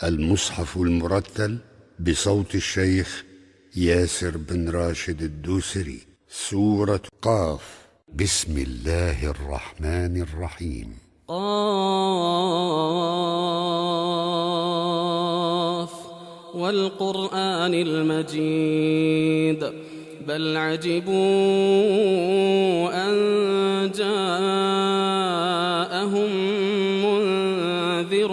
المصحف المرتل بصوت الشيخ ياسر بن راشد الدوسري. سورة قاف. بسم الله الرحمن الرحيم. قاف والقرآن المجيد بل عجبوا أن جاءهم منذر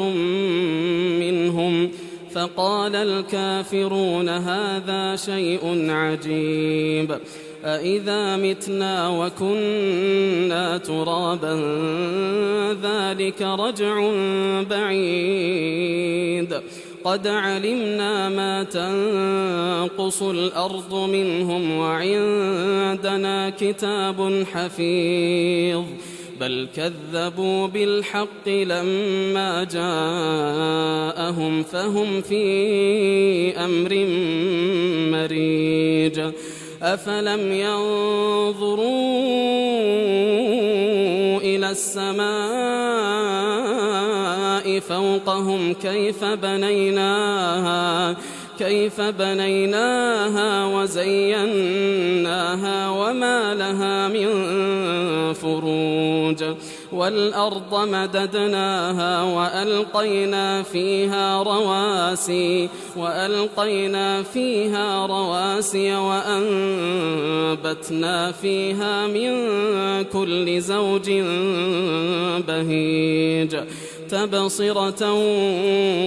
منهم فقال الكافرون هذا شيء عجيب أإذا متنا وكنا ترابا ذلك رجع بعيد قد علمنا ما تنقص الأرض منهم وعندنا كتاب حفيظ بل كذبوا بالحق لما جاءهم فهم في أمر مريج أفلم ينظروا إلى السماء فوقهم كيف بنيناها وزيناها وما لها من فروج والأرض مددناها وألقينا فيها رواسي وأنبتنا فيها من كل زوج بهيج تبصرة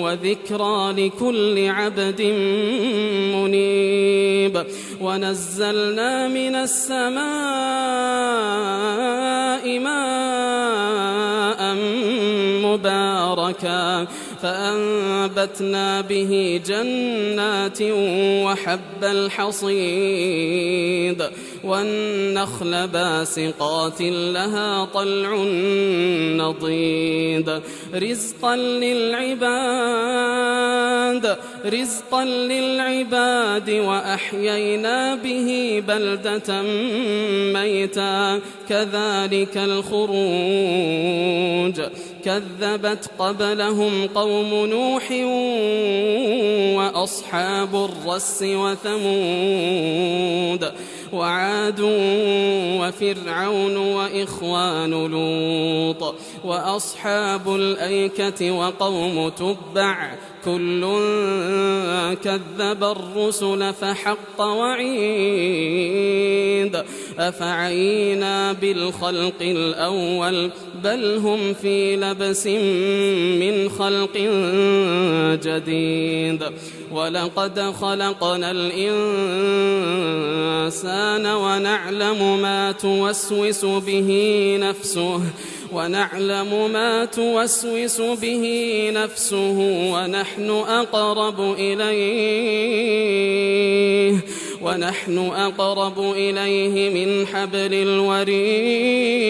وذكرى لكل عبد منيب ونزلنا من السماء ماء مباركا فأنبتنا به جنات وحب الحصيد والنخل باسقات لها طلع نضيد رزقا للعباد وأحيينا به بلدة ميتا كذلك الخروج كذبت قبلهم قوم نوح وأصحاب الرس وثمود وعاد وفرعون وإخوان لوط وأصحاب الأيكة وقوم تبع كل كذب الرسل فحق وعيد أفعينا بالخلق الأول بل هم في لبس من خلق جديد ولقد خلقنا الإنسان ونعلم ما توسوس به نفسه ونحن أقرب إليه من حبل الوريد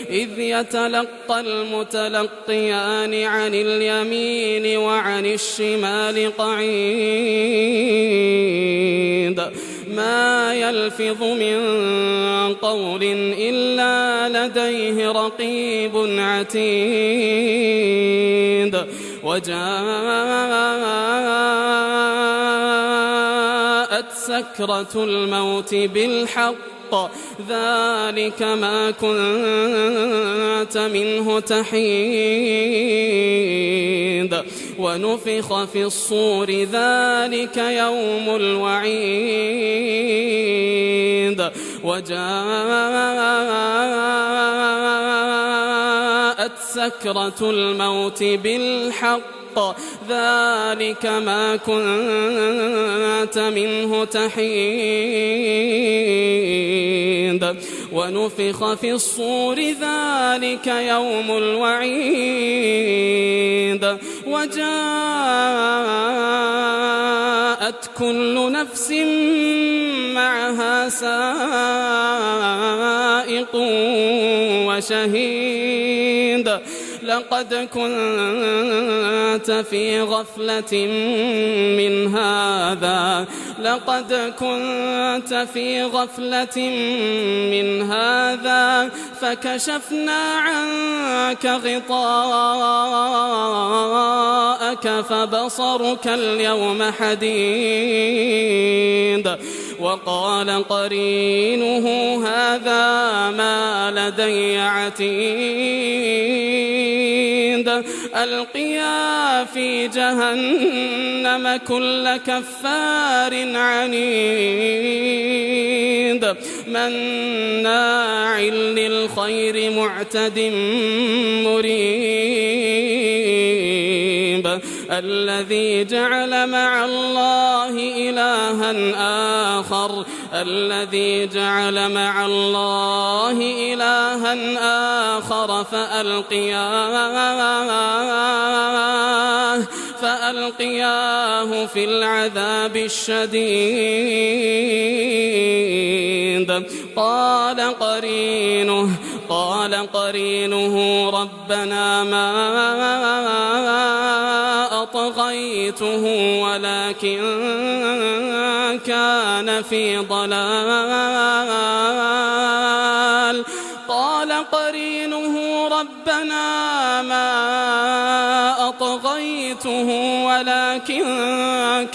إذ يتلقى المتلقيان عن اليمين وعن الشمال قعيد ما يلفظ من قول إلا لديه رقيب عتيد وجاءت سكرة الموت بالحق ذلك ما كنت منه تحيد ونفخ في الصور ذلك يوم الوعيد وجاءت سكرة الموت بالحق ذلك ما كنت منه تحيد ونفخ في الصور ذلك يوم الوعيد وجاءت كل نفس معها سائق وشهيد لقد كنت في غفلة من هذا فكشفنا عنك غطاءك أراك فبصرك اليوم حديد وقال قرينه هذا ما لدي عتيد ألقيا في جهنم كل كفار عنيد مناع للخير معتد مريب الذي جعل مع الله إلها آخر فألقياه في العذاب الشديد قال قرينه ربنا ما أطغيته ولكن كان في ضلال قال قرينه ربنا ما أطغيته ولكن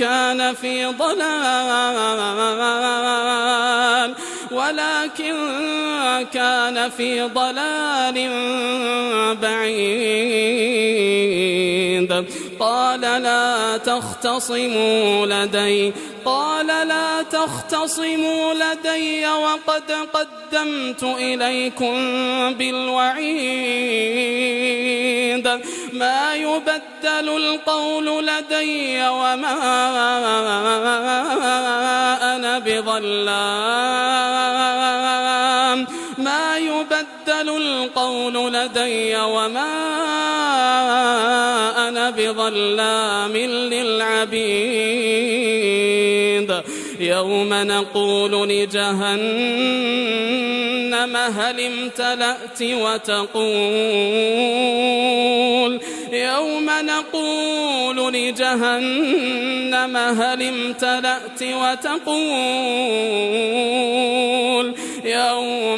كان في ضلال بعيد قال لا تختصموا لدي وقد قدمت إليكم بالوعيد ما يبدل القول لدي وما أنا بظلام للعبيد يوم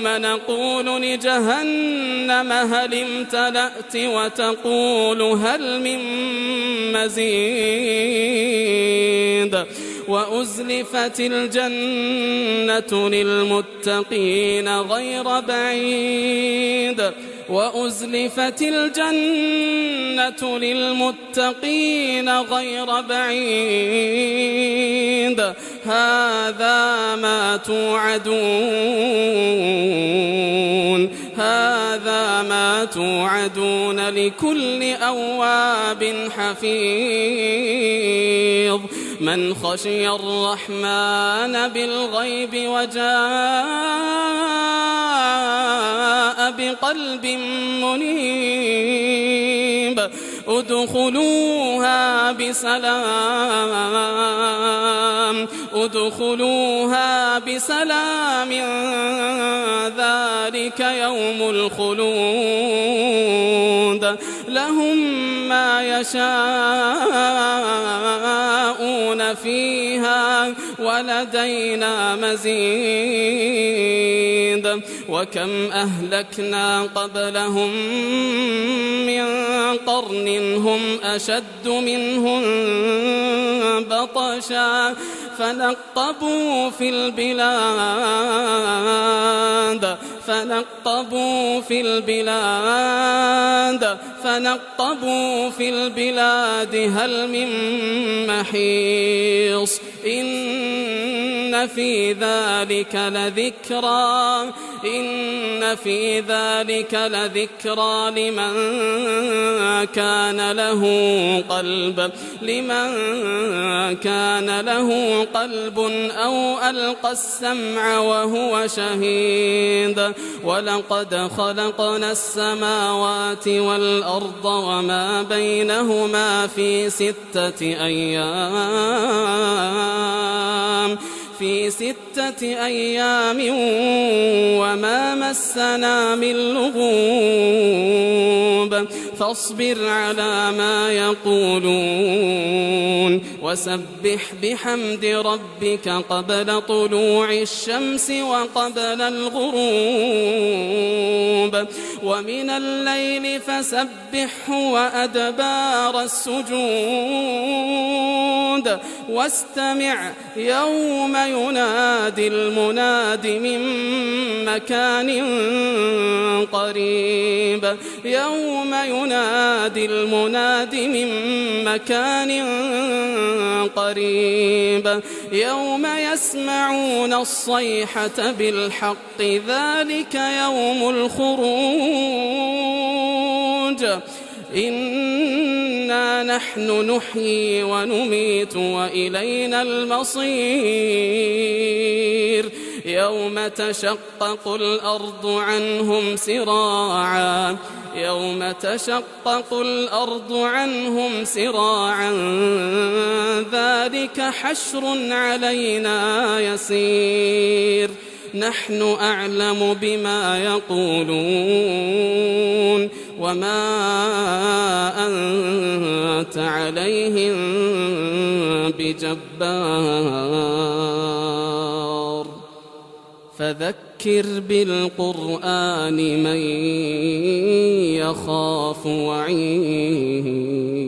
نقول لجهنم هل امتلأت وتقول هل من مزيد وأزلفت الجنة للمتقين غير بعيد هذا ما توعدون لكل أواب حفيظ من خشي الرحمن بالغيب وجاء بقلب منيب ادخلوها بسلام ذلك يوم الخلود لهم ما يشاءون فيها ولدينا مزيد وكم أهلكنا قبلهم من قرن هم أشد منهم بطشا فنقبوا في البلاد هل من محيص إن في ذلك لذكرى لمن كان له قلب أو ألقى السمع وهو شهيد ولقد خلقنا السماوات والأرض وما بينهما في 6 أيام في 6 أيام وما مسنا من لغوب فاصبر على ما يقولون وسبح بحمد ربك قبل طلوع الشمس وقبل الغروب ومن الليل فسبحه وأدبار السجود واستمع يوم ينادي المناد من مكان قريب يوم ينادي المناد من مكان قريب يوم يسمعون الصيحة بالحق ذلك يوم الخروج إنا نحن نحيي ونميت وإلينا المصير يوم تشقق الأرض عنهم سراعا يوم تشقق الأرض عنهم سراعا ذلك حشر علينا يسير نحن أعلم بما يقولون وما أنت عليهم بجبار فذكر بالقرآن من يخاف وعيد